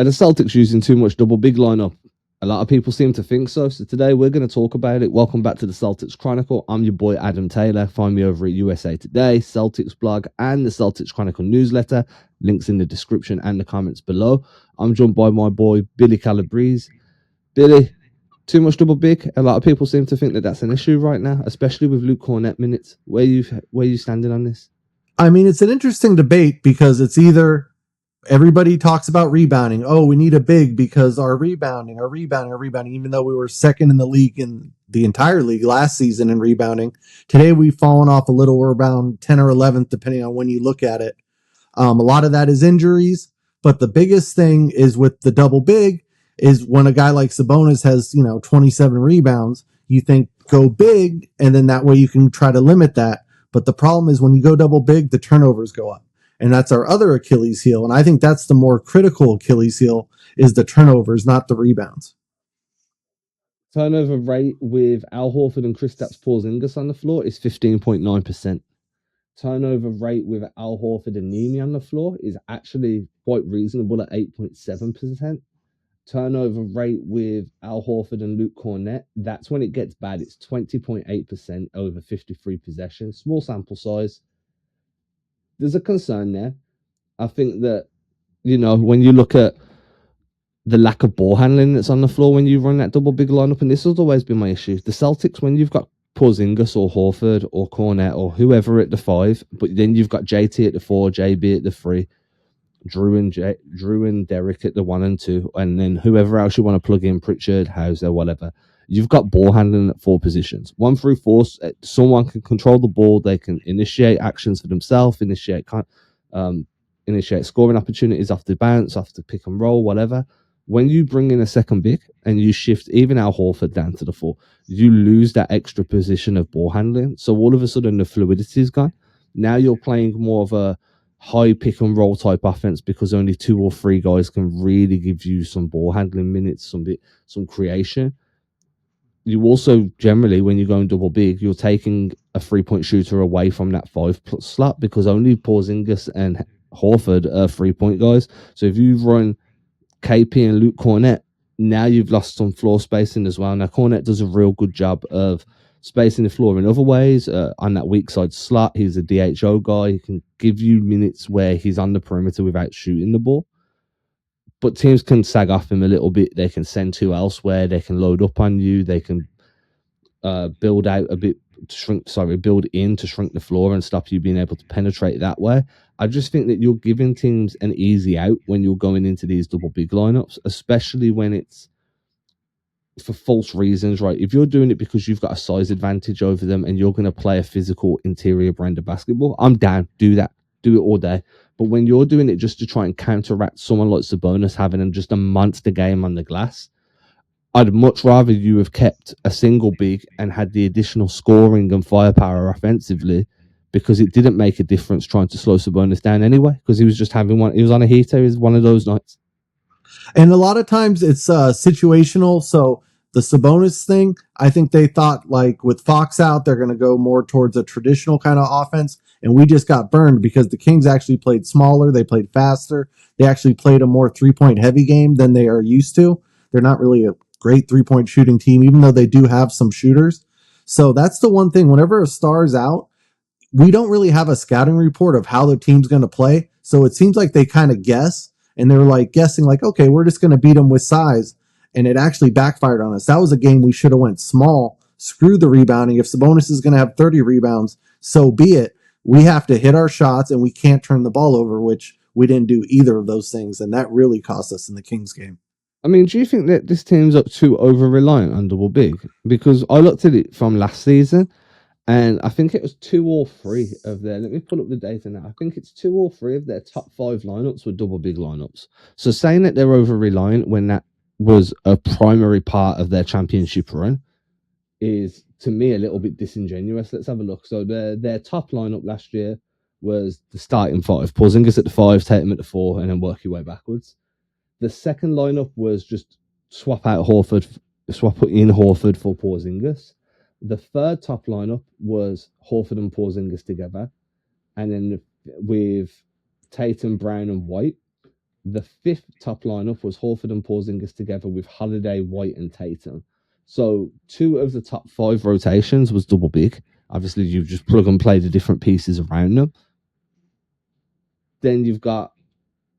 Are the Celtics using too much double big lineup? A lot of people seem to think so. So today we're going to talk about it. Welcome back to the Celtics Chronicle. I'm your boy Adam Taylor. Find me over at USA Today, Celtics blog, and the Celtics Chronicle newsletter. Links in the description and the comments below. I'm joined by my boy Billy Calabrese. Billy, too much double big. A lot of people seem to think that that's an issue right now, especially with Luke Cornett minutes. Where you standing on this? I mean, it's an interesting debate because it's either everybody talks about rebounding. Oh, we need a big because our rebounding, even though we were second in the league in the entire league last season in rebounding. Today, we've fallen off a little. We're around 10 or 11th, depending on when you look at it. A lot of that is injuries, but the biggest thing is with the double big is when a guy like Sabonis has, 27 rebounds, you think go big, and then that way you can try to limit that. But the problem is when you go double big, the turnovers go up. And that's our other Achilles heel. And I think that's the more critical Achilles heel is the turnovers, not the rebounds. Turnover rate with Al Horford and Kristaps Porzingis on the floor is 15.9%. Turnover rate with Al Horford and Nimi on the floor is actually quite reasonable at 8.7%. Turnover rate with Al Horford and Luke Cornett, that's when it gets bad. It's 20.8% over 53 possessions. Small sample size. There's a concern there. I think that, when you look at the lack of ball handling that's on the floor when you run that double big lineup, and this has always been my issue. The Celtics, when you've got Porzingis or Horford or Cornett or whoever at the 5, but then you've got JT at the 4, JB at the 3, Drew and Derek at the 1 and 2, and then whoever else you want to plug in, Pritchard, Hauser, whatever. You've got ball handling at 4 positions. 1 through 4, someone can control the ball. They can initiate actions for themselves, initiate scoring opportunities off the bounce, off the pick and roll, whatever. When you bring in a second big and you shift even Al Horford down to the 4, you lose that extra position of ball handling. So all of a sudden the fluidity is gone. Now you're playing more of a high pick and roll type offense because only 2 or 3 guys can really give you some ball handling minutes, some creation. You also generally, when you're going double big, you're taking a 3-point shooter away from that 5 slot because only Porzingis and Horford are 3-point guys. So if you run KP and Luke Cornett, now you've lost some floor spacing as well. Now Cornett does a real good job of spacing the floor in other ways. On that weak side slot, he's a DHO guy. He can give you minutes where he's on the perimeter without shooting the ball. But teams can sag off him a little bit. They can send 2 elsewhere. They can load up on you. They can build out a bit, build in to shrink the floor and stop you being able to penetrate that way. I just think that you're giving teams an easy out when you're going into these double big lineups, especially when it's for false reasons, right? If you're doing it because you've got a size advantage over them and you're going to play a physical interior brand of basketball, I'm down. Do that. Do it all day. But when you're doing it just to try and counteract someone like Sabonis having just a monster game on the glass, I'd much rather you have kept a single big and had the additional scoring and firepower offensively, because it didn't make a difference trying to slow Sabonis down anyway, because he was just having one. He was on a heater. It was one of those nights. And a lot of times it's situational. So the Sabonis thing, I think they thought like with Fox out, they're going to go more towards a traditional kind of offense. And we just got burned because the Kings actually played smaller. They played faster. They actually played a more 3-point heavy game than they are used to. They're not really a great 3-point shooting team, even though they do have some shooters. So that's the one thing. Whenever a star's out, we don't really have a scouting report of how the team's going to play. So it seems like they kind of guess, and they're like guessing like, okay, we're just going to beat them with size. And it actually backfired on us. That was a game we should have went small. Screw the rebounding. If Sabonis is going to have 30 rebounds, so be it. We have to hit our shots and we can't turn the ball over, which we didn't do either of those things. And that really cost us in the Kings game. I mean, do you think that this team's up too over-reliant on double big? Because I looked at it from last season, and I think it was 2 or 3 of their, let me pull up the data now. I think it's 2 or 3 of their top 5 lineups were double big lineups. So saying that they're over-reliant when that was a primary part of their championship run is, to me, a little bit disingenuous. Let's have a look. So their top lineup last year was the starting 5. Porzingis at the 5, Tatum at the 4, and then work your way backwards. The second lineup was just swap in Horford for Porzingis. The third top lineup was Horford and Porzingis together, and then with Tatum, Brown, and White. The fifth top lineup was Horford and Porzingis together with Holiday, White, and Tatum. So two of the top five rotations was double big. Obviously, you just plug and play the different pieces around them. Then you've got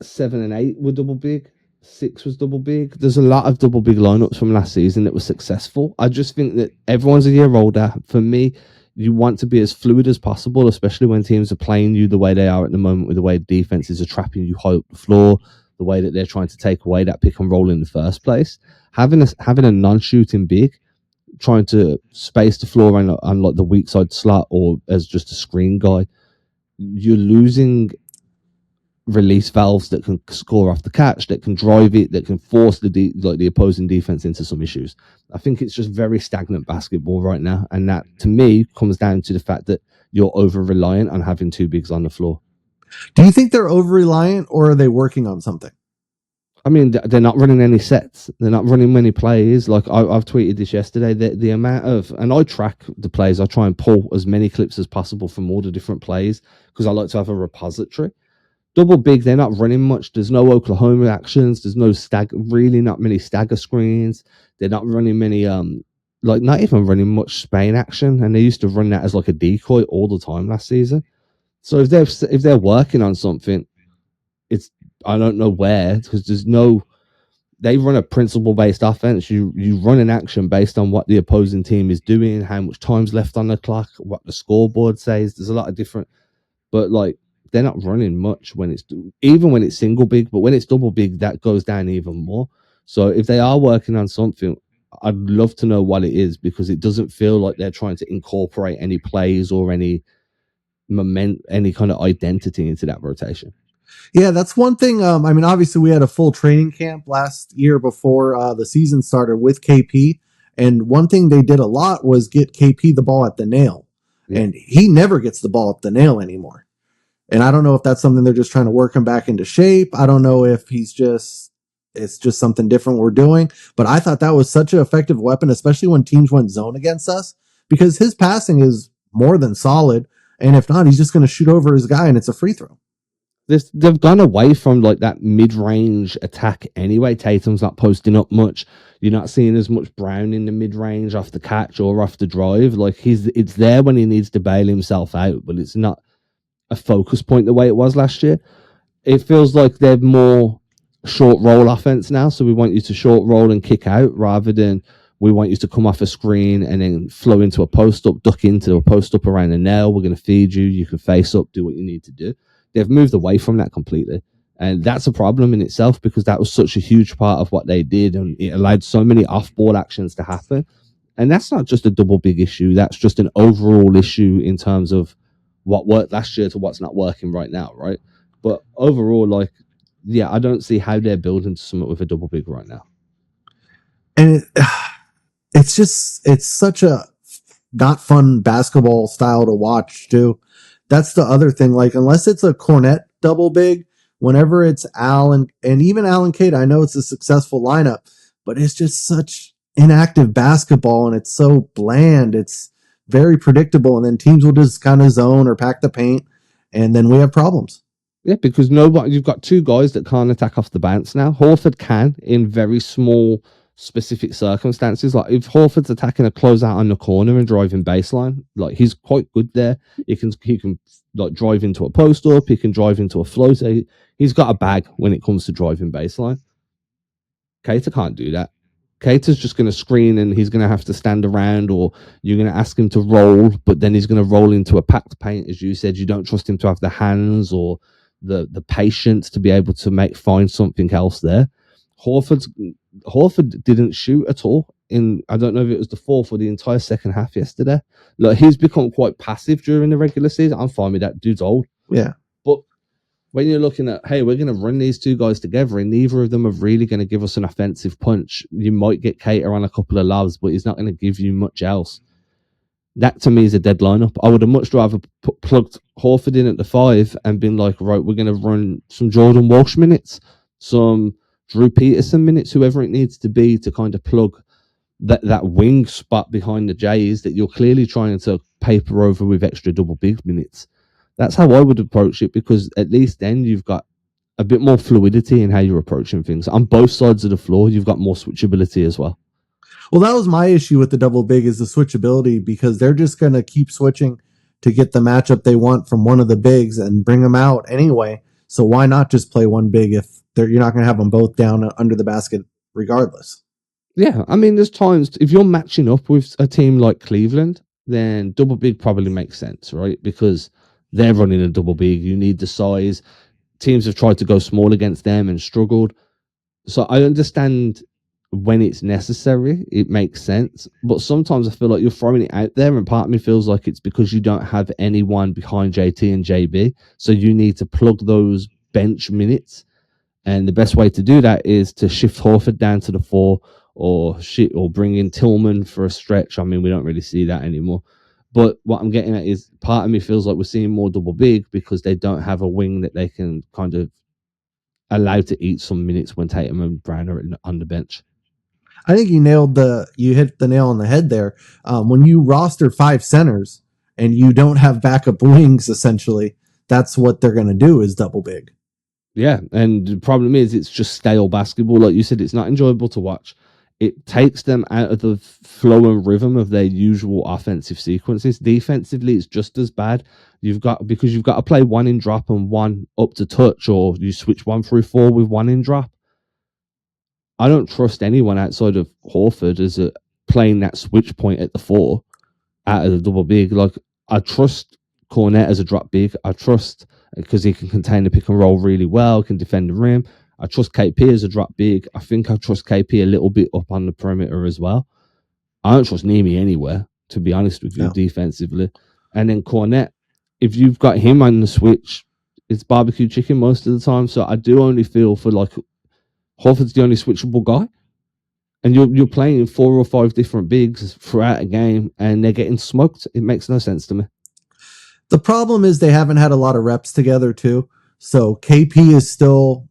7 and 8 were double big. 6 was double big. There's a lot of double big lineups from last season that were successful. I just think that everyone's a year older. For me, you want to be as fluid as possible, especially when teams are playing you the way they are at the moment, with the way defenses are trapping you high up the floor, the way that they're trying to take away that pick and roll in the first place. Having a non-shooting big, trying to space the floor on like the weak side slot or as just a screen guy, you're losing release valves that can score off the catch, that can drive it, that can force the opposing defense into some issues. I think it's just very stagnant basketball right now, and that to me comes down to the fact that you're over reliant on having two bigs on the floor. Do you think they're over reliant, or are they working on something? I mean, they're not running any sets. They're not running many plays. Like I've tweeted this yesterday. The amount of, and I track the plays. I try and pull as many clips as possible from all the different plays because I like to have a repository. Double big, they're not running much. There's no Oklahoma actions. There's no really not many stagger screens. They're not running many, like not even running much Spain action. And they used to run that as like a decoy all the time last season. So if they're working on something, it's, I don't know where, because they run a principle based offense. You run an action based on what the opposing team is doing, how much time's left on the clock, what the scoreboard says. There's a lot of different, but like, they're not running much when it's single big, but when it's double big, that goes down even more. So if they are working on something, I'd love to know what it is, because it doesn't feel like they're trying to incorporate any plays or any kind of identity into that rotation. Yeah, that's one thing. I mean, obviously, we had a full training camp last year before the season started with KP. And one thing they did a lot was get KP the ball at the nail. Yeah. And he never gets the ball at the nail anymore. And I don't know if that's something they're just trying to work him back into shape. I don't know if it's just something different we're doing. But I thought that was such an effective weapon, especially when teams went zone against us, because his passing is more than solid. And if not, he's just going to shoot over his guy and it's a free throw. They've gone away from like that mid-range attack anyway. Tatum's not posting up much. You're not seeing as much Brown in the mid-range off the catch or off the drive. Like it's there when he needs to bail himself out, but it's not a focus point the way it was last year. It feels like they're more short roll offense now. So we want you to short roll and kick out rather than we want you to come off a screen and then flow into a post up, duck into a post up around the nail. We're going to feed you. You can face up, do what you need to do. They've moved away from that completely. And that's a problem in itself, because that was such a huge part of what they did. And it allowed so many off-ball actions to happen. And that's not just a double big issue. That's just an overall issue in terms of what worked last year to what's not working right now, right? But overall, like, yeah, I don't see how they're building to something with a double big right now. And it's such a not fun basketball style to watch too. That's the other thing. Like, unless it's a Cornet double big, whenever it's Allen and even Allen Cade, I know it's a successful lineup, but it's just such inactive basketball and it's so bland. It's very predictable. And then teams will just kind of zone or pack the paint, and then we have problems. Yeah, because you've got two guys that can't attack off the bounce now. Horford can in very small, specific circumstances. Like if Horford's attacking a closeout on the corner and driving baseline, like he's quite good there. He can like drive into a post up. He can drive into a floater. He's got a bag when it comes to driving baseline. Cater can't do that. Cater's just going to screen and he's going to have to stand around, or you're going to ask him to roll, but then he's going to roll into a packed paint. As you said, you don't trust him to have the hands or the patience to be able to find something else there. Horford didn't shoot at all in, I don't know if it was the fourth or the entire second half yesterday. Like, he's become quite passive during the regular season. I'm fine with that. Dude's old. Yeah. But when you're looking at, hey, we're going to run these two guys together and neither of them are really going to give us an offensive punch. You might get Cater on a couple of lobs, but he's not going to give you much else. That to me is a dead lineup. I would have much rather plugged Horford in at the 5 and been like, right, we're going to run some Jordan Walsh minutes, some Drew Peterson minutes, whoever it needs to be to kind of plug that wing spot behind the Jays that you're clearly trying to paper over with extra double big minutes. That's how I would approach it, because at least then you've got a bit more fluidity in how you're approaching things. On both sides of the floor, you've got more switchability as well. Well, that was my issue with the double big is the switchability because they're just going to keep switching to get the matchup they want from one of the bigs and bring them out anyway. So why not just play one big if you're not going to have them both down under the basket regardless? Yeah, I mean, there's times if you're matching up with a team like Cleveland, then double big probably makes sense, right? Because they're running a double big. You need the size. Teams have tried to go small against them and struggled. So I understand when it's necessary, it makes sense. But sometimes I feel like you're throwing it out there, and part of me feels like it's because you don't have anyone behind JT and JB. So you need to plug those bench minutes. And the best way to do that is to shift Horford down to the 4 or bring in Tillman for a stretch. I mean, we don't really see that anymore. But what I'm getting at is part of me feels like we're seeing more double big because they don't have a wing that they can kind of allow to eat some minutes when Tatum and Brown are on the bench. I think you hit the nail on the head there. When you roster 5 centers and you don't have backup wings, essentially, that's what they're going to do is double big. Yeah, and the problem is it's just stale basketball. Like you said, it's not enjoyable to watch. It takes them out of the flow and rhythm of their usual offensive sequences. Defensively, it's just as bad. You've got to play one in drop and one up to touch, or you switch 1 through 4 with one in drop. I don't trust anyone outside of Horford as playing that switch point at the 4 out of the double big. Like I trust Cornet as a drop big. I trust because he can contain the pick and roll really well, can defend the rim. I trust KP as a drop big. I think I trust KP a little bit up on the perimeter as well. I don't trust Nemi anywhere, to be honest with you, defensively. And then Cornet, if you've got him on the switch, it's barbecue chicken most of the time. So I do only feel for like Horford's the only switchable guy. And you're playing 4 or 5 different bigs throughout a game and they're getting smoked. It makes no sense to me. The problem is they haven't had a lot of reps together too. So KP is still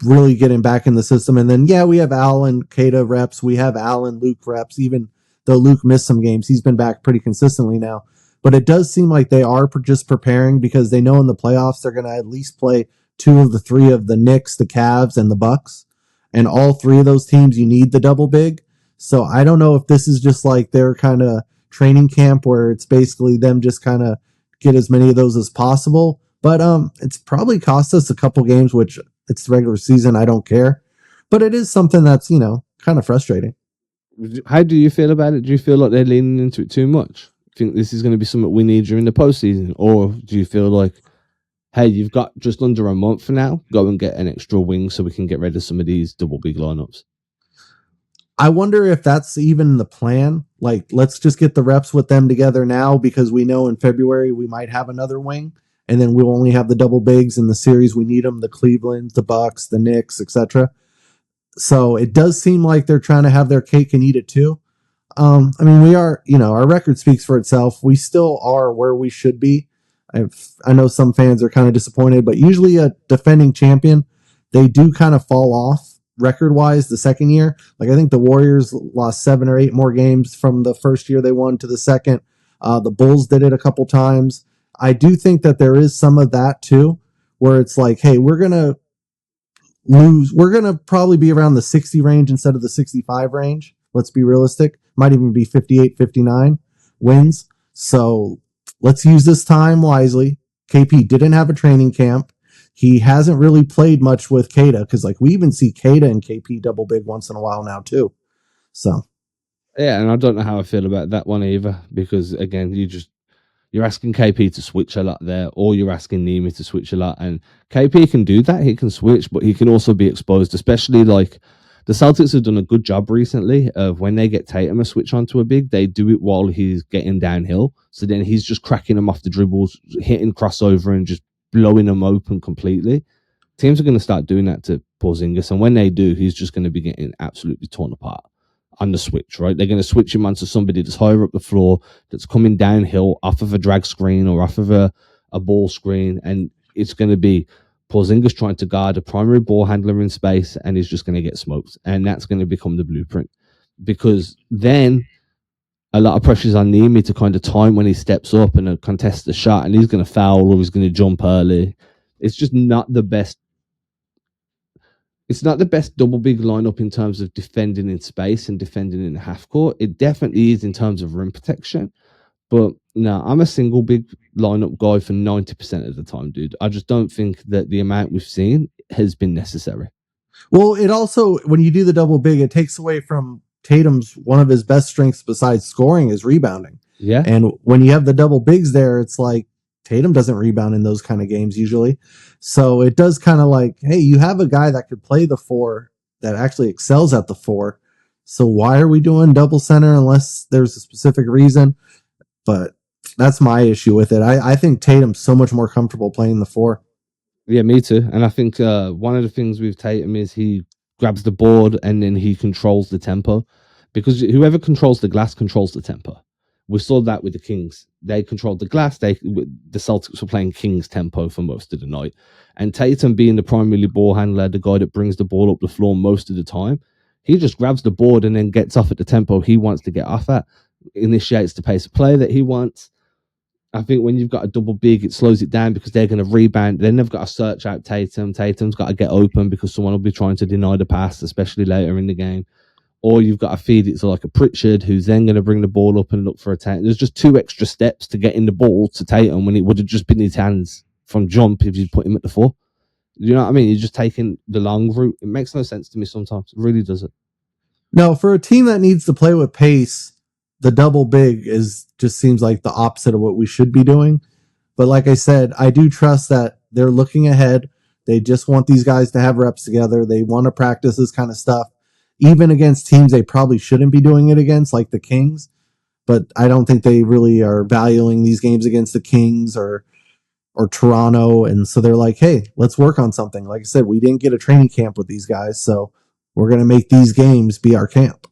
really getting back in the system. And then, we have Allen, Kata reps. We have Allen, Luke reps. Even though Luke missed some games, he's been back pretty consistently now. But it does seem like they are just preparing because they know in the playoffs they're going to at least play 2 of the 3 of the Knicks, the Cavs, and the Bucks. And all 3 of those teams, you need the double big. So I don't know if this is just like their kind of training camp where it's basically them just kind of get as many of those as possible. But it's probably cost us a couple games, which it's the regular season. I don't care. But it is something that's, kind of frustrating. How do you feel about it? Do you feel like they're leaning into it too much? Think this is going to be something we need during the postseason? Or do you feel like, hey, you've got just under a month for now, go and get an extra wing so we can get rid of some of these double big lineups? I wonder if that's even the plan. Like, let's just get the reps with them together now because we know in February we might have another wing, and then we'll only have the double bigs in the series we need them, the Cleveland, the Bucks, the Knicks, etc. So it does seem like they're trying to have their cake and eat it too. I mean, we are, our record speaks for itself. We still are where we should be. I know some fans are kind of disappointed, but usually a defending champion, they do kind of fall off record-wise the second year. Like, I think the Warriors lost 7 or 8 more games from the first year they won to the second. The Bulls did it a couple times. I do think that there is some of that too, where it's like, hey, we're going to lose. We're going to probably be around the 60 range instead of the 65 range. Let's be realistic. Might even be 58, 59 wins. So let's use this time wisely. KP didn't have a training camp. He hasn't really played much with Kata because, like, we even see Kata and KP double big once in a while now too. So, yeah, and I don't know how I feel about that one either because again, you're asking KP to switch a lot there, or you're asking Nemi to switch a lot, and KP can do that. He can switch, but he can also be exposed, especially like the Celtics have done a good job recently of when they get Tatum a switch onto a big, they do it while he's getting downhill. So then he's just cracking them off the dribbles, hitting crossover and just blowing them open completely. Teams are going to start doing that to Porzingis, and when they do, he's just going to be getting absolutely torn apart on the switch, right? They're going to switch him onto somebody that's higher up the floor, that's coming downhill off of a drag screen or off of a ball screen, and it's going to be Porzingis trying to guard a primary ball handler in space, and he's just going to get smoked. And that's going to become the blueprint. Because then a lot of pressure is on Nemi to kind of time when he steps up and contest the shot, and he's going to foul or he's going to jump early. It's just not the best It's not the best double big lineup in terms of defending in space and defending in the half court. It definitely is in terms of rim protection. But no, I'm a single big lineup guy for 90% of the time, dude. I just don't think that the amount we've seen has been necessary. Well, it also, when you do the double big, it takes away from Tatum's one of his best strengths besides scoring is rebounding. Yeah. And when you have the double bigs there, it's like Tatum doesn't rebound in those kind of games usually. So it does kind of like, hey, you have a guy that could play the four that actually excels at the four. So why are we doing double center unless there's a specific reason? But that's my issue with it. I think Tatum's so much more comfortable playing the four. Yeah, me too. And I think one of the things with Tatum is he grabs the board and then he controls the tempo, because whoever controls the glass controls the tempo. We saw that with the Kings. They controlled the glass. The Celtics were playing Kings tempo for most of the night. And Tatum, being the primary ball handler, the guy that brings the ball up the floor most of the time, he just grabs the board and then gets off at the tempo he wants to get off at, initiates the pace of play that he wants. I think when you've got a double big, it slows it down because they're going to rebound. Then they've got to search out Tatum. Tatum's got to get open because someone will be trying to deny the pass, especially later in the game. Or you've got to feed it to like a Pritchard, who's then going to bring the ball up and look for a Tatum. There's just 2 extra steps to getting the ball to Tatum when it would have just been his hands from jump if you put him at the 4. You know what I mean? You're just taking the long route. It makes no sense to me sometimes. It really doesn't. No, for a team that needs to play with pace, the double big just seems like the opposite of what we should be doing. But like I said, I do trust that they're looking ahead. They just want these guys to have reps together. They want to practice this kind of stuff, even against teams they probably shouldn't be doing it against, like the Kings. But I don't think they really are valuing these games against the Kings or Toronto. And so they're like, hey, let's work on something. Like I said, we didn't get a training camp with these guys, so we're going to make these games be our camp.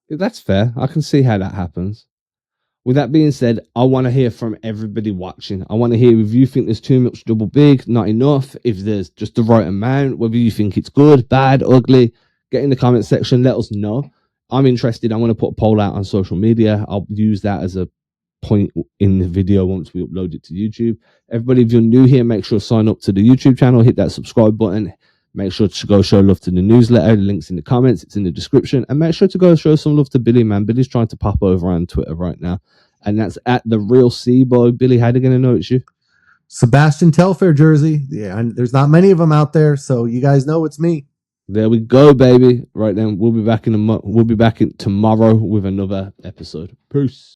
That's fair. I can see how that happens. With that being said, I want to hear from everybody watching. I want to hear if you think there's too much double big, not enough, if there's just the right amount, whether you think it's good, bad, ugly. Get in the comment section. Let us know. I'm interested. I'm going to put a poll out on social media. I'll use that as a point in the video once we upload it to YouTube. Everybody, if you're new here, make sure to sign up to the YouTube channel. Hit that subscribe button. Make sure to go show love to the newsletter. The link's in the comments. It's in the description. And make sure to go show some love to Billy, man. Billy's trying to pop over on Twitter right now. And that's at the real C-Boy. Billy, how are they going to know it's you? Sebastian Telfair jersey. Yeah, and there's not many of them out there, so you guys know it's me. There we go, baby. Right then, we'll be back in tomorrow with another episode. Peace.